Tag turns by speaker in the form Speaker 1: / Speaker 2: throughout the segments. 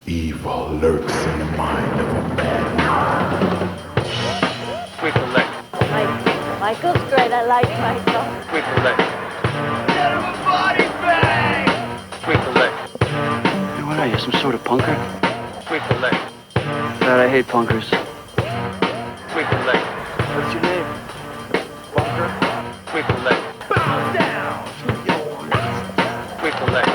Speaker 1: Evil lurks in the mind of a bad man.
Speaker 2: Sweep the leg.
Speaker 3: Michael's great. I like Michael.
Speaker 2: Sweep the leg.
Speaker 4: Get him a body bag!
Speaker 2: Sweep the leg.
Speaker 5: Hey, what are you, some sort of punker?
Speaker 2: Sweep the leg.
Speaker 5: God, I hate punkers.
Speaker 2: Sweep the leg.
Speaker 5: What's your name? Bunker?
Speaker 2: Sweep the leg.
Speaker 4: Bow down to your master.
Speaker 2: Sweep the leg.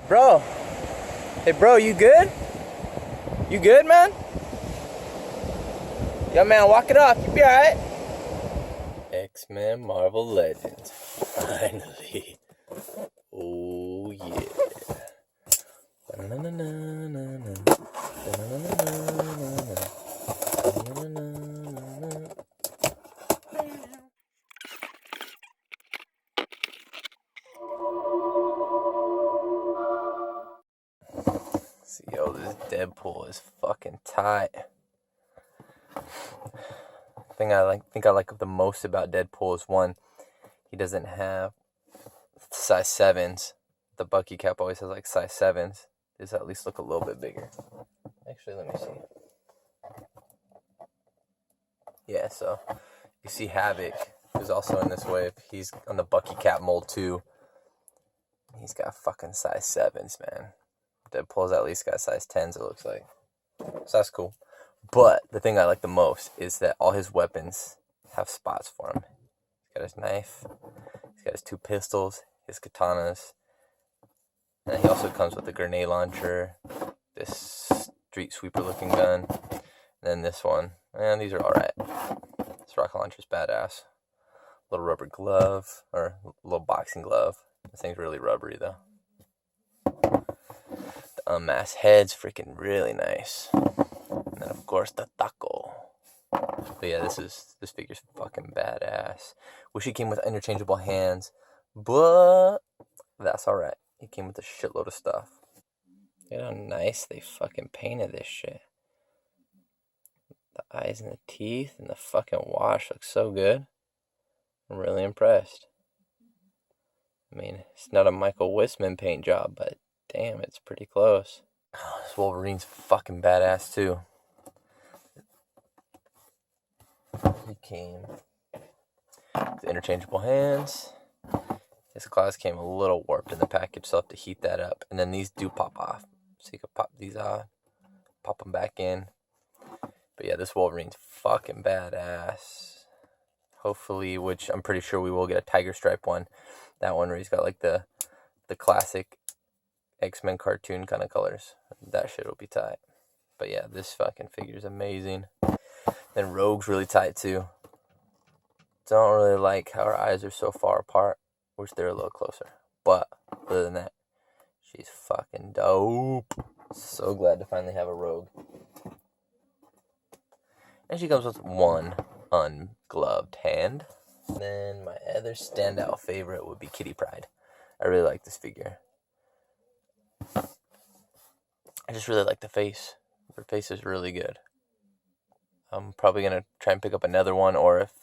Speaker 4: Michael!
Speaker 6: Hey bro, you good? You good, man? Yo man, walk it off, you be alright. X-Men Marvel Legends, finally. Oh yeah. See, yo, this Deadpool is fucking tight. Thing I like the most about Deadpool is one, he doesn't have size 7s. The Bucky cap always has like size 7s. These at least look a little bit bigger. Actually, let me see. Yeah, so you see Havoc, who's also in this wave. He's on the Bucky cap mold too. He's got fucking size 7s, man. Deadpool's at least got size 10s, it looks like. So that's cool. But the thing I like the most is that all his weapons have spots for him. He's got his knife, he's got his 2 pistols, his katanas, and he also comes with a grenade launcher, this street sweeper looking gun, and then this one. And these are alright. This rocket launcher's badass. Little rubber glove, or little boxing glove. This thing's really rubbery though. The unmasked head's freaking really nice. And then of course the taco. But yeah, this figure's fucking badass. Wish he came with interchangeable hands, but that's alright. He came with a shitload of stuff. Look at how nice they fucking painted this shit. The eyes and the teeth and the fucking wash look so good. I'm really impressed. I mean, it's not a Michael Wisman paint job, but damn, it's pretty close. Oh, this Wolverine's fucking badass too. He came with interchangeable hands. His claws came a little warped in the package, so I'll have to heat that up. And then these do pop off. So you can pop these off, pop them back in. But yeah, this Wolverine's fucking badass. Hopefully, which I'm pretty sure we will get a tiger stripe one. That one where he's got like the classic X-Men cartoon kind of colors. That shit will be tight. But yeah, this fucking figure's amazing. Then Rogue's really tight too. Don't really like how her eyes are so far apart. Wish they're a little closer. But other than that, she's fucking dope. So glad to finally have a Rogue. And she comes with one ungloved hand. Then my other standout favorite would be Kitty Pryde. I really like this figure. I just really like the face. Her face is really good. I'm probably going to try and pick up another one, or if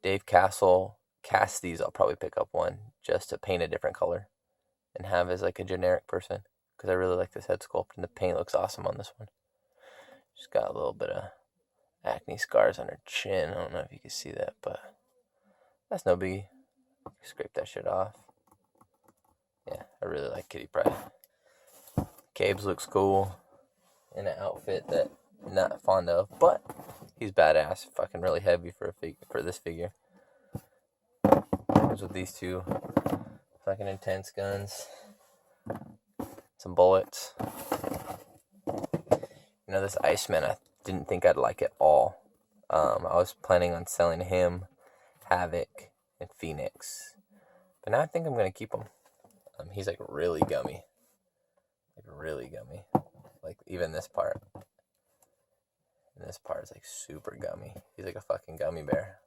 Speaker 6: Dave Castle casts these, I'll probably pick up one just to paint a different color and have as like a generic person, because I really like this head sculpt and the paint looks awesome on this one. She's got a little bit of acne scars on her chin. I don't know if you can see that, but that's no biggie. Scrape that shit off. Yeah, I really like Kitty Pryde. Cabes looks cool in an outfit that I'm not fond of, but he's badass. Fucking really heavy for this figure. Comes with these 2 fucking intense guns, some bullets. You know, this Iceman, I didn't think I'd like at all. I was planning on selling him, Havoc, and Phoenix, but now I think I'm gonna keep him. He's like really gummy. Like even this part. And this part is like super gummy. He's like a fucking gummy bear.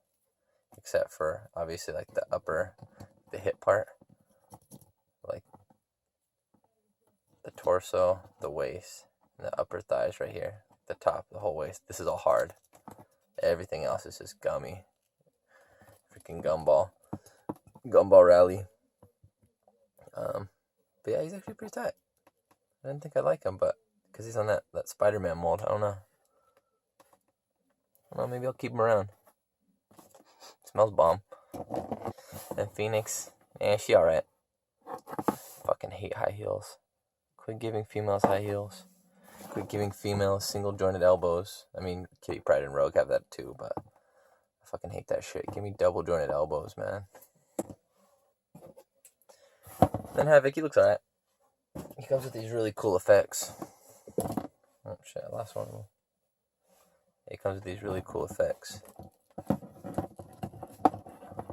Speaker 6: Except for obviously like the hip part. Like the torso, the waist, and the upper thighs right here. The top, the whole waist. This is all hard. Everything else is just gummy. Freaking gumball. Gumball rally. But yeah, he's actually pretty tight. I didn't think I'd like him, but because he's on that Spider-Man mold, I don't know. Well, maybe I'll keep him around. Smells bomb. And Phoenix, she alright. Fucking hate high heels. Quit giving females high heels. Quit giving females single jointed elbows. I mean, Kitty Pryde and Rogue have that too, but I fucking hate that shit. Give me double jointed elbows, man. Then Havoc, he looks alright. He comes with these really cool effects. Oh shit, I lost one of them. He comes with these really cool effects.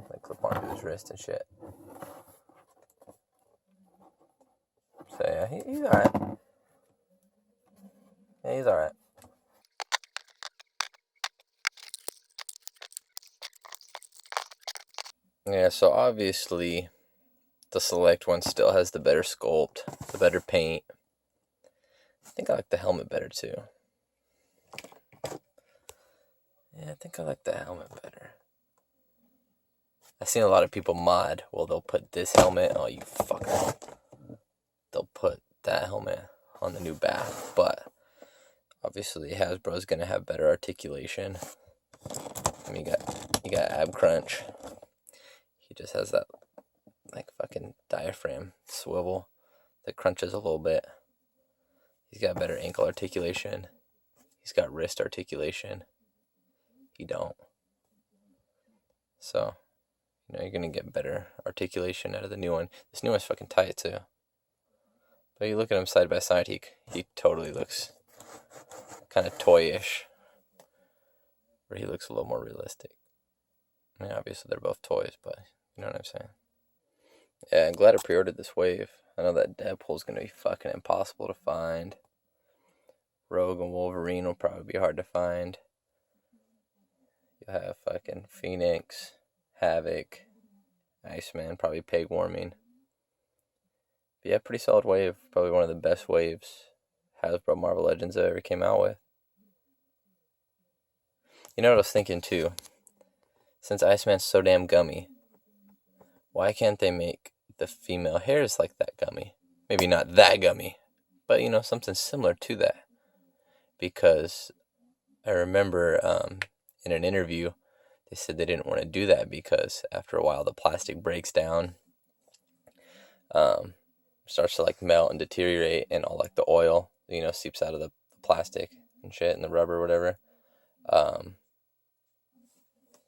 Speaker 6: Like clip onto his wrist and shit. So yeah, he's alright. Yeah, he's alright. Yeah, so obviously the Select one still has the better sculpt, the better paint. I think I like the helmet better too. Yeah, I think I like the helmet better. I've seen a lot of people mod. Well, they'll put this helmet. Oh, you fucker. They'll put that helmet on the new Bath. But obviously Hasbro's going to have better articulation. I mean, you got ab crunch. He just has that like fucking diaphragm swivel that crunches a little bit. He's got better ankle articulation. He's got wrist articulation. He don't. So, you know, you're gonna get better articulation out of the new one. This new one's fucking tight too. But you look at him side by side, he totally looks kind of toyish. Where he looks a little more realistic. I mean, obviously they're both toys, but you know what I'm saying. Yeah, I'm glad I pre-ordered this wave. I know that Deadpool's gonna be fucking impossible to find. Rogue and Wolverine will probably be hard to find. You'll have fucking Phoenix, Havoc, Iceman, probably Peg Warming. But yeah, pretty solid wave. Probably one of the best waves Hasbro Marvel Legends ever came out with. You know what I was thinking too? Since Iceman's so damn gummy, why can't they make the female hairs like that gummy? Maybe not that gummy, but you know, something similar to that. Because I remember in an interview, they said they didn't want to do that because after a while the plastic breaks down, starts to like melt and deteriorate, and all like the oil, you know, seeps out of the plastic and shit and the rubber or whatever.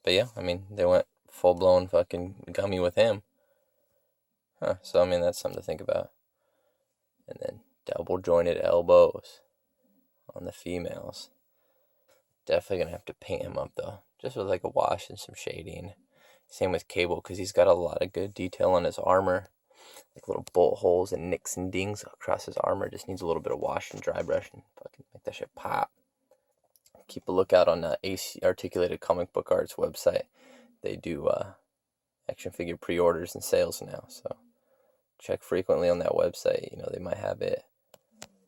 Speaker 6: But yeah, I mean, they went full blown fucking gummy with him. So I mean, that's something to think about. And then double jointed elbows on the females. Definitely gonna have to paint him up though, just with like a wash and some shading. Same with Cable, because he's got a lot of good detail on his armor, like little bolt holes and nicks and dings across his armor. Just needs a little bit of wash and dry brush and fucking make that shit pop. Keep a lookout on Articulated Comic Book Art's website. They do action figure pre-orders and sales now, so check frequently on that website. You know, they might have it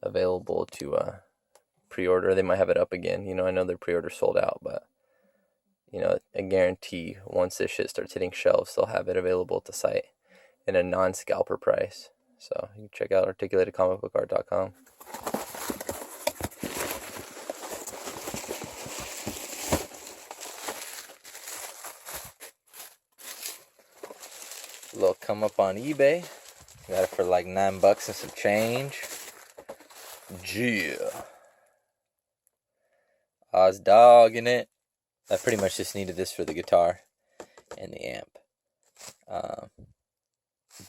Speaker 6: available to pre-order. They might have it up again. You know, I know their pre-order sold out, but you know, I guarantee once this shit starts hitting shelves, they'll have it available at the site in a non-scalper price. So you can check out articulatedcomicbookart.com. Little come up on eBay. Got it for like $9 and some change. Yeah. I was dogging it. I pretty much just needed this for the guitar and the amp.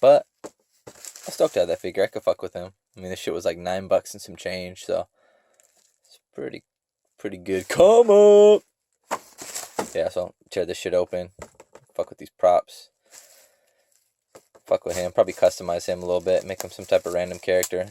Speaker 6: But I'm stoked to have that figure. I could fuck with him. I mean, this shit was like $9 and some change, so it's pretty good. Come up. Yeah, so I'll tear this shit open. Fuck with these props. Fuck with him. Probably customize him a little bit. Make him some type of random character.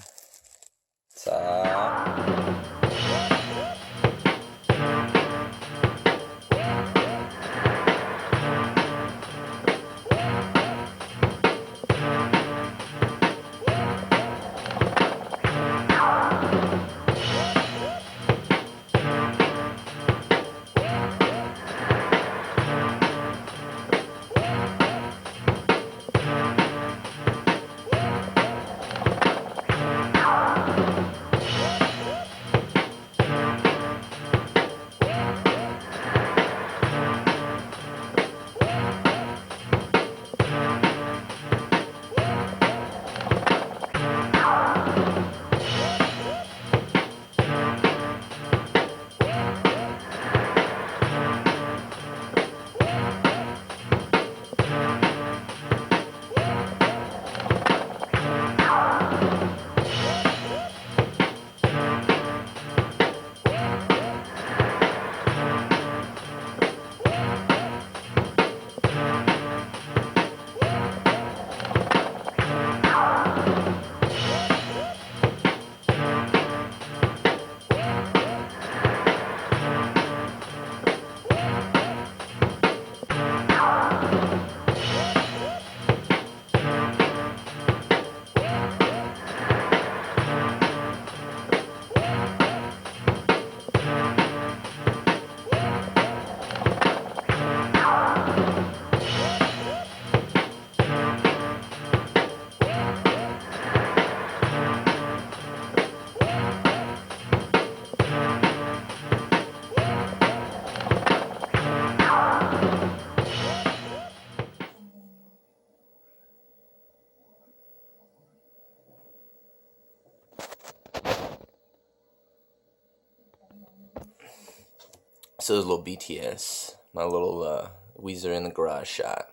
Speaker 6: So it was a little BTS, my little Weezer in the garage shot.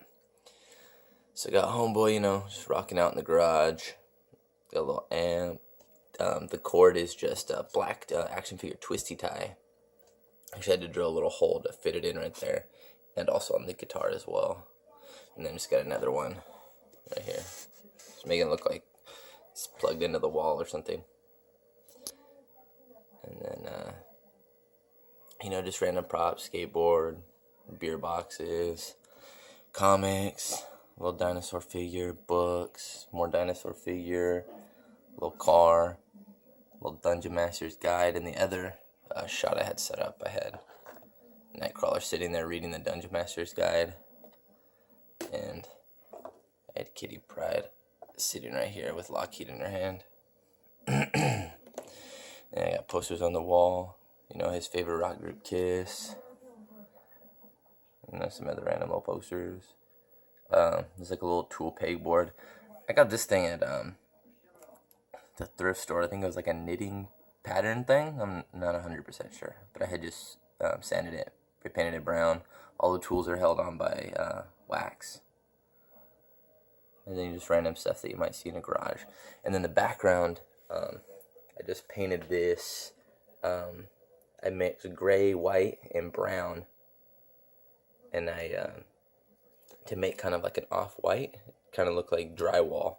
Speaker 6: So I got homeboy, just rocking out in the garage. Got a little amp. The cord is just a black action figure twisty tie. Actually, I had to drill a little hole to fit it in right there, and also on the guitar as well. And then just got another one right here. Just making it look like it's plugged into the wall or something. And then, just random props, skateboard, beer boxes, comics, little dinosaur figure, books, more dinosaur figure, little car, little Dungeon Master's Guide, and the other shot I had set up, I had Nightcrawler sitting there reading the Dungeon Master's Guide, and I had Kitty Pryde sitting right here with Lockheed in her hand. And I got posters on the wall, his favorite rock group, Kiss, some other random little posters. There's like a little tool pegboard. I got this thing at the thrift store. I think it was like a knitting pattern thing. I'm not 100% sure, but I had just sanded it, repainted it brown. All the tools are held on by wax. And then just random stuff that you might see in a garage. And then the background, I just painted this. I mixed gray, white, and brown. And to make kind of like an off-white, kind of look like drywall.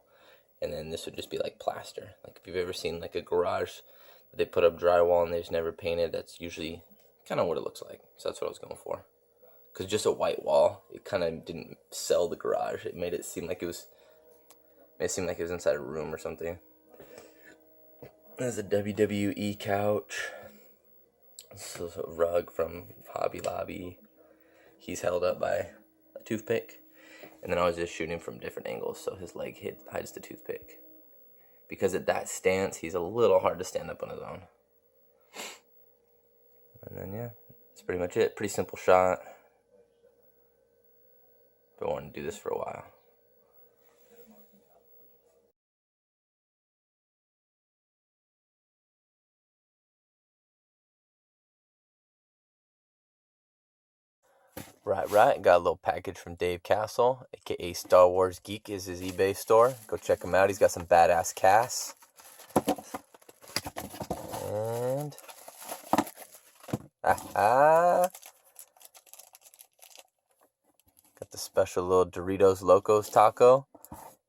Speaker 6: And then this would just be like plaster. Like if you've ever seen like a garage that they put up drywall and they just never painted, that's usually kind of what it looks like. So that's what I was going for. Because just a white wall, it kind of didn't sell the garage. It made it seem like it was inside a room or something. There's a WWE couch. This is a rug from Hobby Lobby. He's held up by a toothpick. And then I was just shooting from different angles, so his leg hides the toothpick. Because at that stance, he's a little hard to stand up on his own. And then, yeah, that's pretty much it. Pretty simple shot. Been wanting to do this for a while. Right. Got a little package from Dave Castle, aka Star Wars Geek, is his eBay store. Go check him out. He's got some badass casts. And got the special little Doritos Locos taco.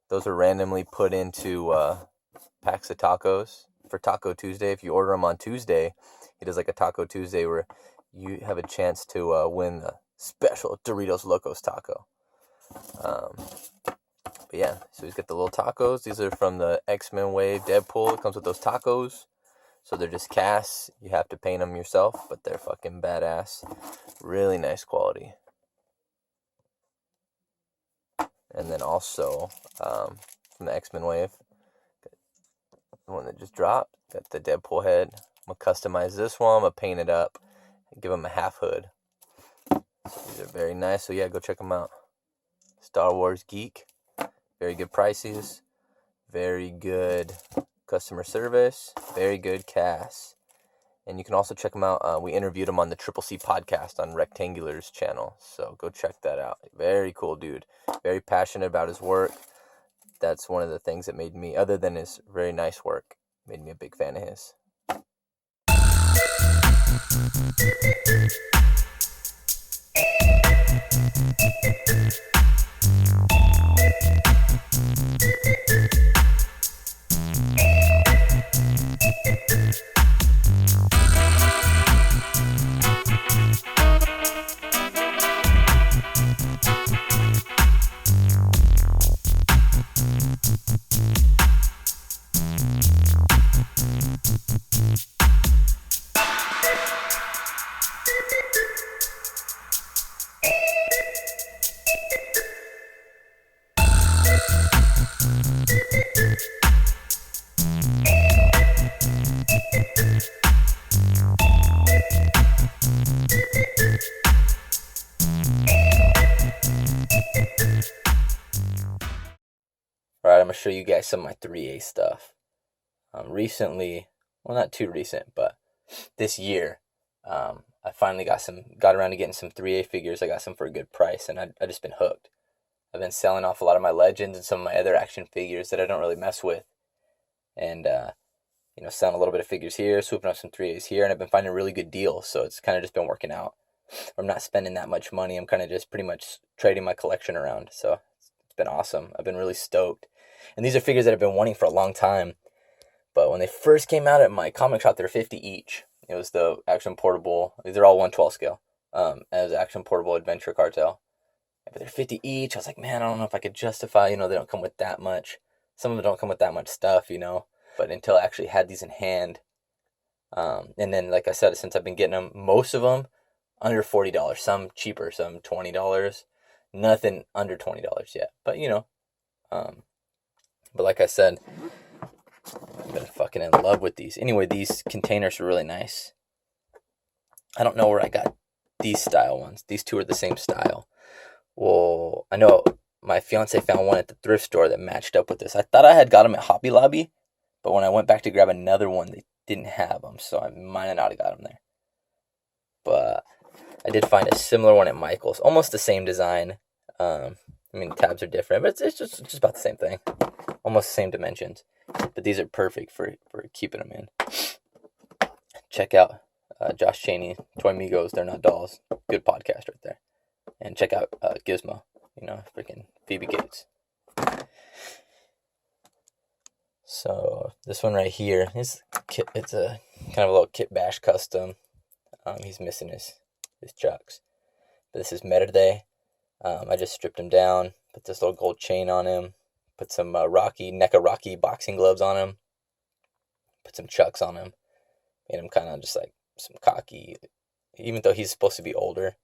Speaker 6: Those are randomly put into packs of tacos for Taco Tuesday. If you order them on Tuesday, he does like a Taco Tuesday where you have a chance to win the special Doritos Locos taco. But yeah, so he's got the little tacos. These are from the X-Men Wave Deadpool. It comes with those tacos. So they're just casts. You have to paint them yourself, but they're fucking badass. Really nice quality. And then also from the X-Men Wave, the one that just dropped, got the Deadpool head. I'm going to customize this one. I'm going to paint it up and give him a half hood. So these are very nice. So yeah, go check them out. Star Wars Geek. Very good prices. Very good customer service. Very good cast. And you can also check them out. We interviewed him on the Triple C podcast on Rectangular's channel. So go check that out. Very cool dude. Very passionate about his work. That's one of the things that made me, other than his very nice work, made me a big fan of his. Alright, I'm going to show you guys some of my 3A stuff. Recently, well, not too recent, but this year, I finally got around to getting some 3A figures. I got some for a good price, and I just been hooked. I've been selling off a lot of my Legends and some of my other action figures that I don't really mess with. And, selling a little bit of figures here, swooping up some 3As here, and I've been finding really good deals. So it's kind of just been working out. I'm not spending that much money. I'm kind of just pretty much trading my collection around. So it's been awesome. I've been really stoked. And these are figures that I've been wanting for a long time. But when they first came out at my comic shop, they were $50 each. It was the Action Portable. They're all 1/12 scale. It was Action Portable Adventure Cartel. But they're $50 each. I was like, man, I don't know if I could justify, they don't come with that much. Some of them don't come with that much stuff, But until I actually had these in hand. And then, like I said, since I've been getting them, most of them under $40. Some cheaper, some $20. Nothing under $20 yet. But, but like I said, I've been fucking in love with these. Anyway, these containers are really nice. I don't know where I got these style ones. These two are the same style. Well, I know my fiance found one at the thrift store that matched up with this. I thought I had got them at Hobby Lobby, but when I went back to grab another one, they didn't have them, so I might not have got them there. But I did find a similar one at Michael's. Almost the same design. Tabs are different, but it's just about the same thing. Almost the same dimensions. But these are perfect for keeping them in. Check out Josh Chaney, Toy Migos, They're Not Dolls. Good podcast right there. And check out Gizmo, freaking Phoebe Gates. So this one right here, it's a kind of a little Kit Bash custom. He's missing his chucks. But this is Merde. I just stripped him down, put this little gold chain on him, put some NECA Rocky boxing gloves on him, put some chucks on him, made him kind of just like some cocky, even though he's supposed to be older.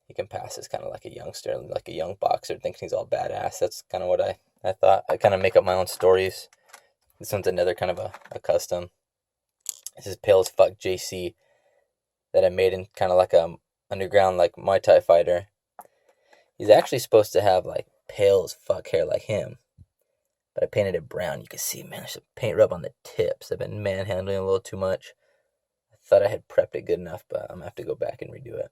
Speaker 6: He can pass as kind of like a youngster, like a young boxer, thinking he's all badass. That's kind of what I thought. I kind of make up my own stories. This one's another kind of a custom. This is Pale as Fuck JC that I made in kind of like a underground like Muay Thai fighter. He's actually supposed to have like pale as fuck hair like him, but I painted it brown. You can see, man, there's some paint rub on the tips. I've been manhandling a little too much. I thought I had prepped it good enough, but I'm gonna have to go back and redo it.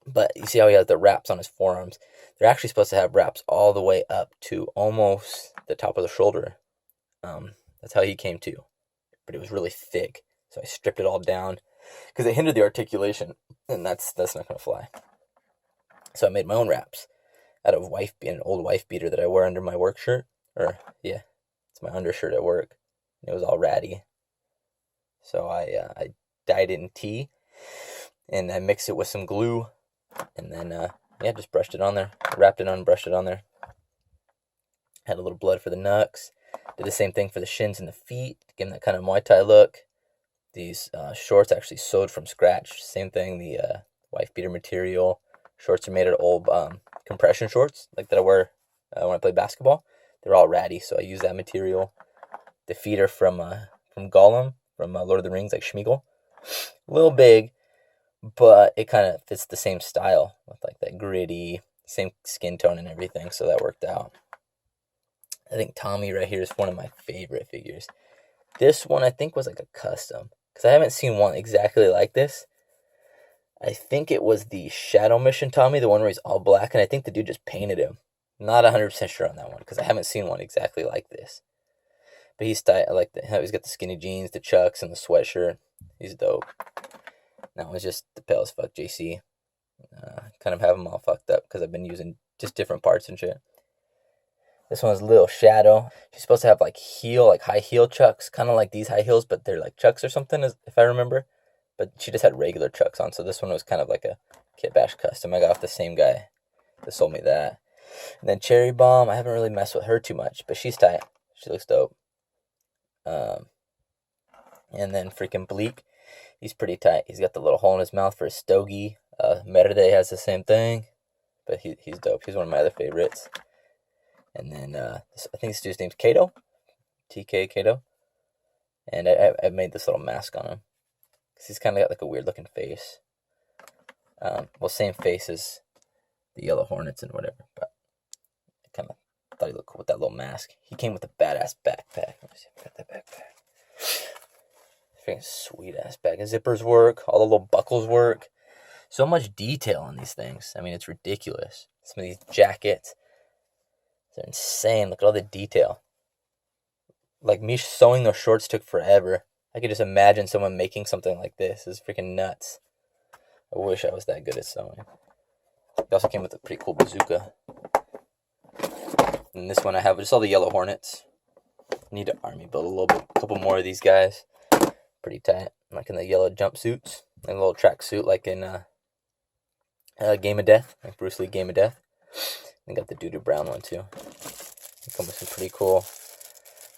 Speaker 6: But you see how he has the wraps on his forearms? They're actually supposed to have wraps all the way up to almost the top of the shoulder. That's how he came to, but it was really thick, so I stripped it all down because it hindered the articulation, and that's not gonna fly. So I made my own wraps out of an old wife beater that I wear under my work shirt. It's my undershirt at work. And it was all ratty. So I dyed it in tea, and I mixed it with some glue, and then just brushed it on there, wrapped it on, brushed it on there. Had a little blood for the knucks. Did the same thing for the shins and the feet, to give them that kind of Muay Thai look. These shorts actually sewed from scratch. Same thing, the wife beater material. Shorts are made out of old compression shorts, like that I wear when I play basketball. They're all ratty, so I use that material. The feet are from Gollum, from Lord of the Rings, like Schmeagol. A little big, but it kind of fits the same style, with like that gritty, same skin tone and everything, so that worked out. I think Tommy right here is one of my favorite figures. This one I think was like a custom, because I haven't seen one exactly like this. I think it was the Shadow Mission Tommy, the one where he's all black, and I think the dude just painted him. Not 100% sure on that one, because I haven't seen one exactly like this. But he's tight. I like how he's got the skinny jeans, the chucks, and the sweatshirt. He's dope. That one's just the Pale as Fuck JC. Kind of have them all fucked up, because I've been using just different parts and shit. This one's Little Shadow. She's supposed to have like high heel chucks, kind of like these high heels, but they're like chucks or something, if I remember. But she just had regular chucks on, so this one was kind of like a Kit Bash custom. I got off the same guy that sold me that. And then Cherry Bomb, I haven't really messed with her too much, but she's tight. She looks dope. And then freaking Bleak, he's pretty tight. He's got the little hole in his mouth for his stogie. Merde has the same thing, but he's dope. He's one of my other favorites. And then I think this dude's name's Kato, TK Kato. And I made this little mask on him, because he's kind of got like a weird looking face. Same face as the Yellow Hornets and whatever, but I kind of thought he looked cool with that little mask. He came with a badass backpack. Let me see if I got that backpack. Freaking sweet ass bag. The zippers work. All the little buckles work. So much detail on these things. I mean, it's ridiculous. Some of these jackets, they're insane. Look at all the detail. Like, me sewing those shorts took forever. I could just imagine someone making something like this. It's freaking nuts. I wish I was that good at sewing. It also came with a pretty cool bazooka. And this one I have just all the yellow hornets. Need to army build a little bit, a couple more of these guys. Pretty tight. Like in the yellow jumpsuits. And a little track suit like in Game of Death. Like Bruce Lee Game of Death. And got the doo-doo brown one too. They come with some pretty cool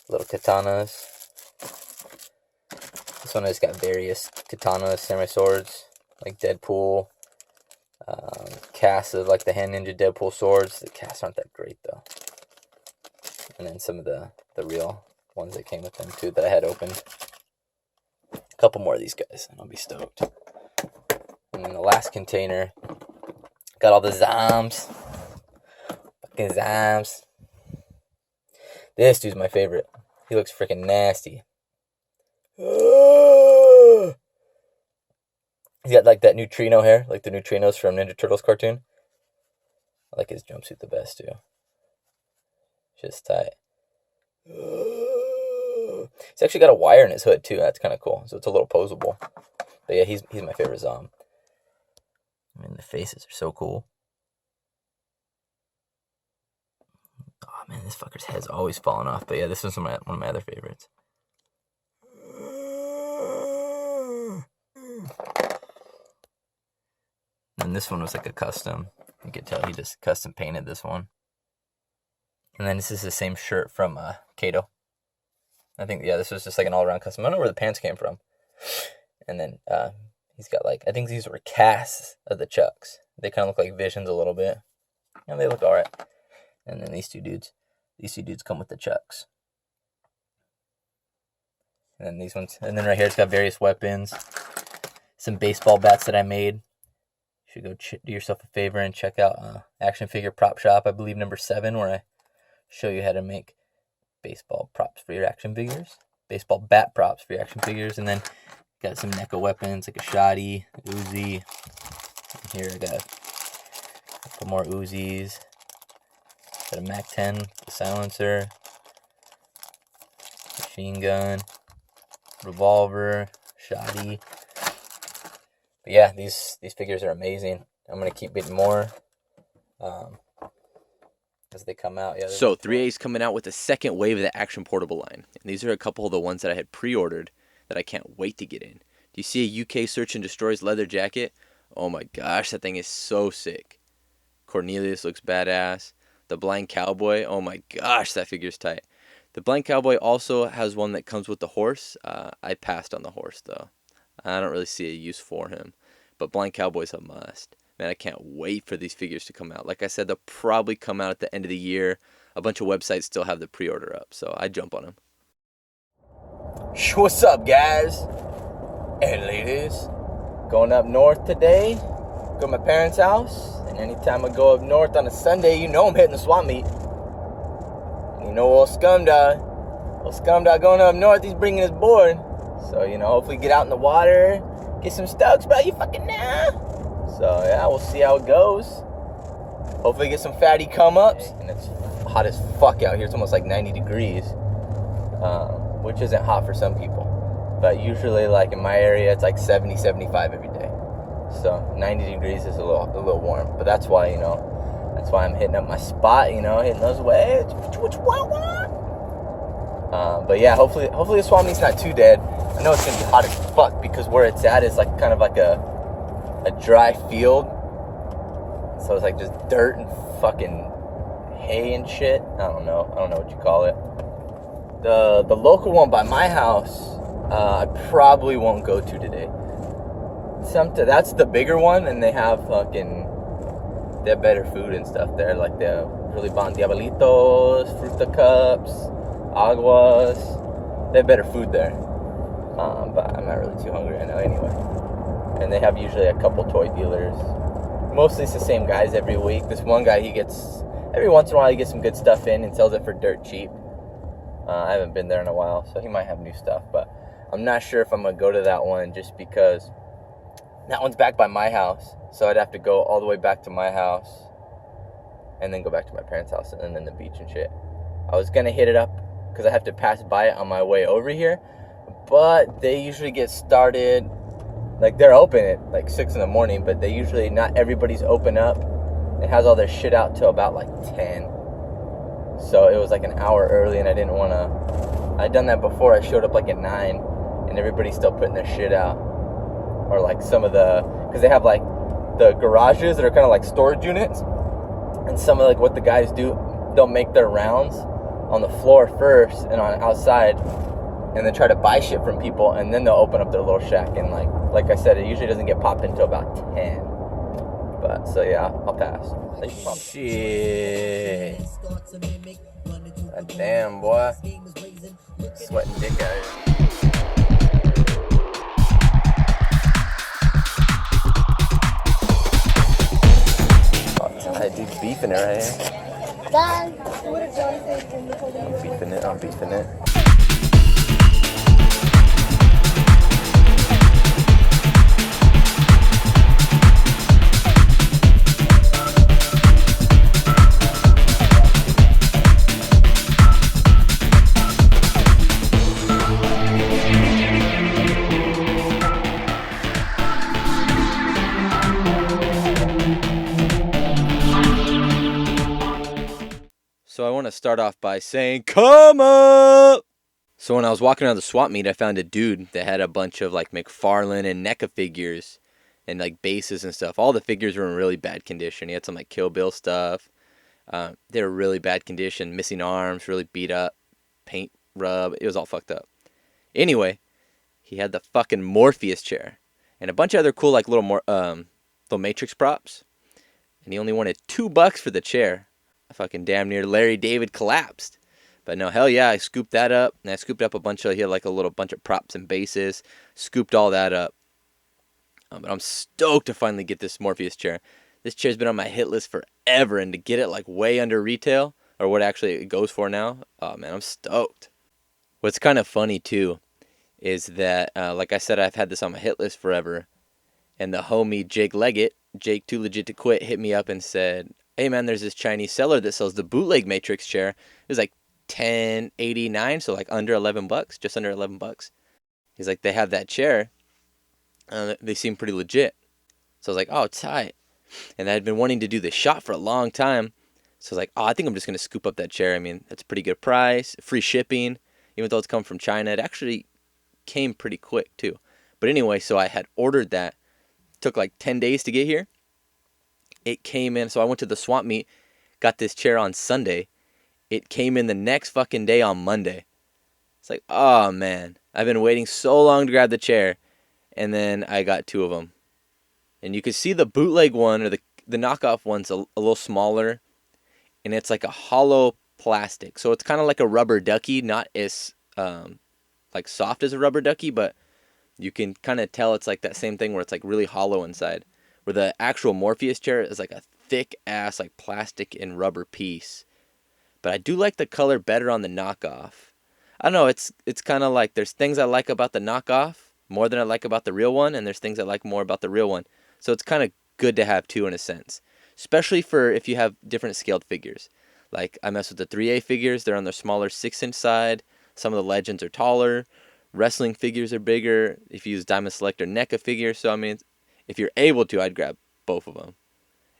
Speaker 6: little katanas. This one has got various katanas, samurai swords. Like Deadpool. Casts of like the Hand Ninja Deadpool swords. The casts aren't that great though. And then some of the real ones that came with them too that I had opened. A couple more of these guys and I'll be stoked. And then the last container got all the Zoms. Fucking Zoms. This dude's my favorite. He looks freaking nasty. He's got like that neutrino hair, like the neutrinos from Ninja Turtles cartoon. I like his jumpsuit the best too. Just tight. He's actually got a wire in his hood too. That's kind of cool. So it's a little posable. But yeah, he's my favorite Zom. I mean, the faces are so cool. Oh man, this fucker's head's always falling off. But yeah, this is one of my other favorites. And this one was like a custom. You could tell he just custom painted this one. And then this is the same shirt from Kato. I think, yeah, this was just like an all-around custom. I don't know where the pants came from. And then he's got like, I think these were casts of the Chucks. They kind of look like Visions a little bit. And they look alright. And then these two dudes come with the Chucks. And then these ones, and then right here it's got various weapons. Some baseball bats that I made. You should go do yourself a favor and check out Action Figure Prop Shop, I believe number 7, where I show you how to make baseball props for your action figures. Baseball bat props for your action figures. And then got some NECA weapons like a shotty, Uzi. And here I got a couple more Uzis. Got a MAC-10, a silencer, machine gun, revolver, shotty. But yeah, these figures are amazing. I'm going to keep getting more as they come out. Yeah.
Speaker 7: So 3A is coming out with the second wave of the Action Portable line. And these are a couple of the ones that I had pre-ordered that I can't wait to get in. Do you see a UK Search and Destroy's leather jacket? Oh my gosh, that thing is so sick. Cornelius looks badass. The Blind Cowboy, oh my gosh, that figure's tight. The Blind Cowboy also has one that comes with the horse. I passed on the horse though. I don't really see a use for him. But Blind Cowboy's a must. Man, I can't wait for these figures to come out. Like I said, they'll probably come out at the end of the year. A bunch of websites still have the pre-order up, so I jump on them.
Speaker 6: What's up, guys and ladies? Going up north today. Go to my parents' house. And anytime I go up north on a Sunday, you know I'm hitting the swap meet. You know old Scumdog going up north, he's bringing his board. So, you know, hopefully get out in the water, get some stokes, bro, you fucking know. So, yeah, we'll see how it goes. Hopefully get some fatty come-ups. And it's hot as fuck out here. It's almost like 90 degrees, which isn't hot for some people. But usually, like, in my area, it's like 70, 75 every day. So, 90 degrees is a little warm. But that's why, you know, that's why I'm hitting up my spot, you know, hitting those waves. But yeah, hopefully the swap meet's not too dead. I know it's gonna be hot as fuck because where it's at is like kind of like a dry field. So it's like just dirt and fucking hay and shit. I don't know what you call it. The local one by my house, I probably won't go to today. That's the bigger one, and they have better food and stuff there. Like the really bon diablitos, fruta cups, aguas. They have better food there. But I'm not really too hungry right now anyway. And they have usually a couple toy dealers. Mostly it's the same guys every week. This one guy, every once in a while he gets some good stuff in and sells it for dirt cheap. I haven't been there in a while, so he might have new stuff. But I'm not sure if I'm going to go to that one just because that one's back by my house. So I'd have to go all the way back to my house and then go back to my parents' house and then the beach and shit. I was going to hit it up because I have to pass by it on my way over here. But they usually get started, like they're open at like 6 in the morning, but they usually, not everybody's open up. It has all their shit out till about like 10. So it was like an hour early and I didn't want to. I'd done that before. I showed up like at 9 and everybody's still putting their shit out. Or like some of the, because they have like the garages that are kind of like storage units. And some of like what the guys do, they'll make their rounds on the floor first and on outside, and then try to buy shit from people, and then they'll open up their little shack. And like I said, it usually doesn't get popped until about 10. But so yeah, I'll pass. Shit. God damn, boy. Sweating dick out here. I do beefing it right here. I'm beefing it.
Speaker 7: So I want to start off by saying, come up! So when I was walking around the swap meet, I found a dude that had a bunch of like McFarlane and NECA figures and like bases and stuff. All the figures were in really bad condition. He had some like Kill Bill stuff. They were really bad condition, missing arms, really beat up, paint rub. It was all fucked up. Anyway, he had the fucking Morpheus chair and a bunch of other cool like little Matrix props. And he only wanted $2 for the chair. Fucking damn near Larry David collapsed. But no, hell yeah, I scooped that up. And I scooped up he had like a little bunch of props and bases. Scooped all that up. But I'm stoked to finally get this Morpheus chair. This chair's been on my hit list forever. And to get it like way under retail, or what actually it goes for now, oh man, I'm stoked. What's kind of funny too, is that, like I said, I've had this on my hit list forever. And the homie Jake Leggett, Jake Too Legit to Quit, hit me up and said, hey man, there's this Chinese seller that sells the bootleg Matrix chair. It was like $10.89, so like under $11, just under $11. He's like, they have that chair. They seem pretty legit. So I was like, oh, tight. And I had been wanting to do this shot for a long time. So I was like, oh, I think I'm just going to scoop up that chair. I mean, that's a pretty good price, free shipping. Even though it's come from China, it actually came pretty quick too. But anyway, so I had ordered that. It took like 10 days to get here. It came in, so I went to the swap meet, got this chair on Sunday. It came in the next fucking day on Monday. It's like, oh man, I've been waiting so long to grab the chair, and then I got 2 of them. And you can see the bootleg one, or the knockoff one's a little smaller, and it's like a hollow plastic. So it's kind of like a rubber ducky, not as like soft as a rubber ducky, but you can kind of tell it's like that same thing where it's like really hollow inside. Where the actual Morpheus chair is like a thick ass like plastic and rubber piece. But I do like the color better on the knockoff. I don't know, it's kind of like there's things I like about the knockoff more than I like about the real one, and there's things I like more about the real one. So it's kind of good to have 2 in a sense. Especially for if you have different scaled figures. Like I mess with the 3A figures, they're on the smaller 6-inch side. Some of the Legends are taller. Wrestling figures are bigger. If you use Diamond Select or NECA figures, so I mean, if you're able to, I'd grab both of them.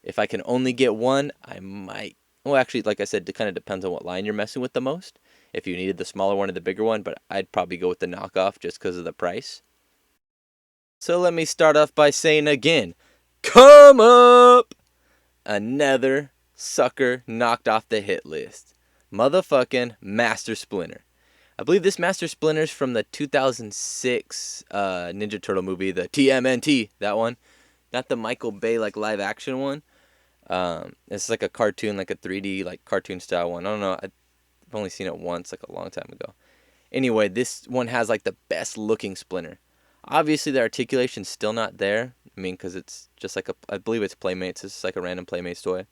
Speaker 7: If I can only get one, I might. Well, actually, like I said, it kind of depends on what line you're messing with the most. If you needed the smaller one or the bigger one, but I'd probably go with the knockoff just because of the price. So let me start off by saying again, come up! Another sucker knocked off the hit list. Motherfucking Master Splinter. I believe this Master Splinter's from the 2006 Ninja Turtle movie, the TMNT, that one. Not the Michael Bay like live action one. It's like a cartoon, like a 3D like cartoon style one. I don't know. I've only seen it once, like a long time ago. Anyway, this one has like the best looking Splinter. Obviously, the articulation's still not there. I mean, because it's just like I believe it's Playmates. It's like a random Playmates toy.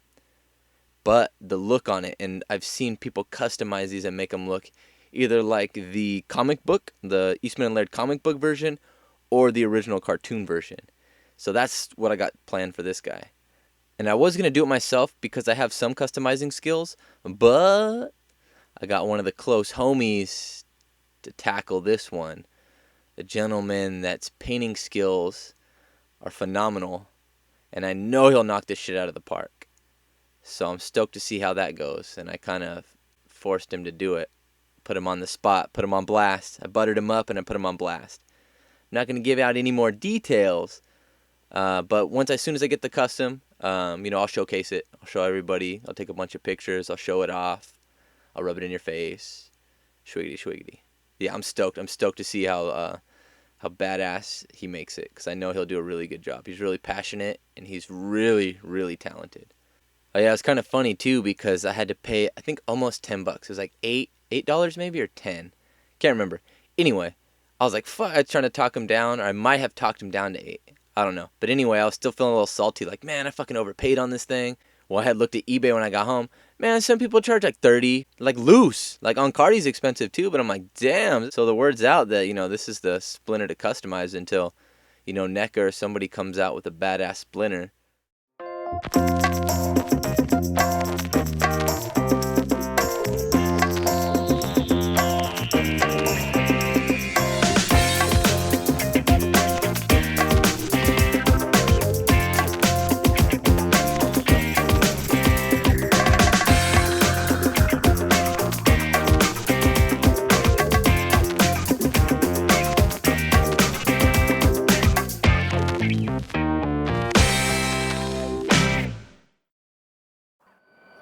Speaker 7: But the look on it, and I've seen people customize these and make them look either like the comic book, the Eastman and Laird comic book version, or the original cartoon version. So that's what I got planned for this guy. And I was going to do it myself because I have some customizing skills, but I got one of the close homies to tackle this one. A gentleman that's painting skills are phenomenal, and I know he'll knock this shit out of the park. So I'm stoked to see how that goes, and I kind of forced him to do it. Put him on the spot, put him on blast. I buttered him up and I put him on blast. I'm not going to give out any more details, but as soon as I get the custom, I'll showcase it. I'll show everybody. I'll take a bunch of pictures. I'll show it off. I'll rub it in your face. Schwiggity, schwiggity. Yeah, I'm stoked. I'm stoked to see how badass he makes it, because I know he'll do a really good job. He's really passionate, and he's really, really talented. Oh, yeah, it's kind of funny, too, because I had to pay, I think, almost $10. It was like $8 maybe, or 10. Can't remember. Anyway, I was like, fuck, I was trying to talk him down, or I might have talked him down to 8. I don't know. But anyway, I was still feeling a little salty, like, man, I fucking overpaid on this thing. Well, I had looked at eBay when I got home. Man, some people charge like 30, like loose. Like on Cardi's expensive too, but I'm like, damn. So the word's out that, this is the Splinter to customize until, NECA or somebody comes out with a badass Splinter.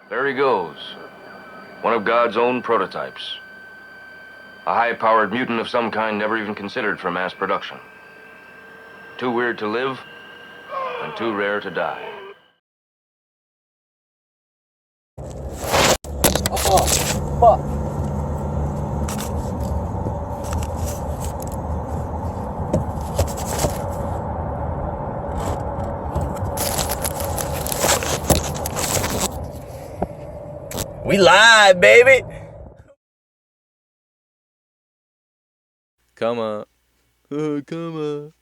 Speaker 8: There he goes. One of God's own prototypes. A high-powered mutant of some kind never even considered for mass production. Too weird to live, and too rare to die.
Speaker 6: Oh, fuck. We live, baby.
Speaker 7: Come on. Oh, come on.